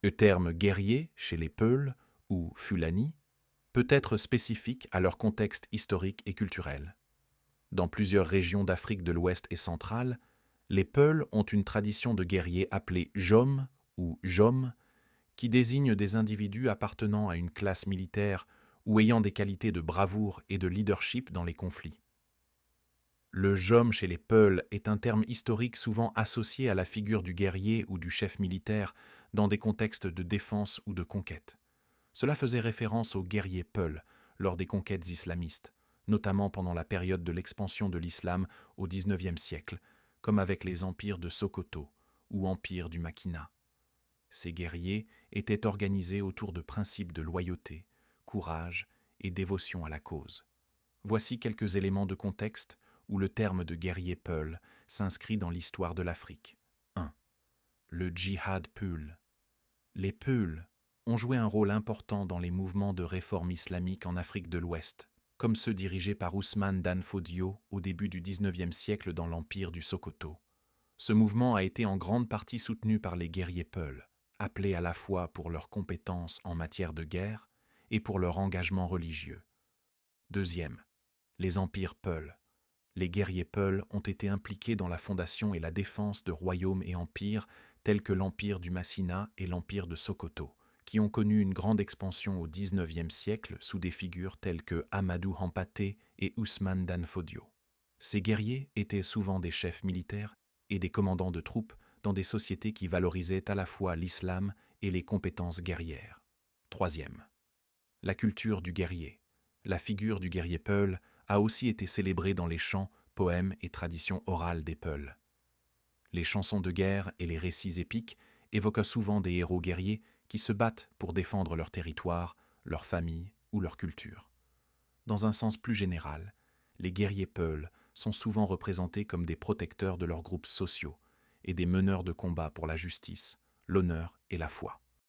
Le terme guerrier chez les Peuls ou Fulani peut être spécifique à leur contexte historique et culturel. Dans plusieurs régions d'Afrique de l'Ouest et centrale, les Peuls ont une tradition de guerriers appelée Jom ou Jom, qui désigne des individus appartenant à une classe militaire ou ayant des qualités de bravoure et de leadership dans les conflits. Le Jom chez les Peuls est un terme historique souvent associé à la figure du guerrier ou du chef militaire dans des contextes de défense ou de conquête. Cela faisait référence aux guerriers Peuls lors des conquêtes islamistes, notamment pendant la période de l'expansion de l'islam au XIXe siècle, comme avec les empires de Sokoto ou empire du Makina. Ces guerriers étaient organisés autour de principes de loyauté, courage et dévotion à la cause. Voici quelques éléments de contexte où le terme de guerrier Peul s'inscrit dans l'histoire de l'Afrique. 1. Le djihad Peul. Les Peuls ont joué un rôle important dans les mouvements de réforme islamique en Afrique de l'Ouest, comme ceux dirigés par Ousmane Dan Fodio au début du XIXe siècle dans l'empire du Sokoto. Ce mouvement a été en grande partie soutenu par les guerriers Peuls, appelés à la fois pour leurs compétences en matière de guerre et pour leur engagement religieux. Deuxième, les empires Peuls. Les guerriers Peuls ont été impliqués dans la fondation et la défense de royaumes et empires tels que l'empire du Massina et l'empire de Sokoto, qui ont connu une grande expansion au XIXe siècle sous des figures telles que Amadou Hampâté et Ousmane Dan Fodio. Ces guerriers étaient souvent des chefs militaires et des commandants de troupes dans des sociétés qui valorisaient à la fois l'islam et les compétences guerrières. Troisième, la culture du guerrier. La figure du guerrier Peul a aussi été célébrée dans les chants, poèmes et traditions orales des Peuls. Les chansons de guerre et les récits épiques évoquent souvent des héros guerriers qui se battent pour défendre leur territoire, leur famille ou leur culture. Dans un sens plus général, les guerriers Peuls sont souvent représentés comme des protecteurs de leurs groupes sociaux et des meneurs de combat pour la justice, l'honneur et la foi.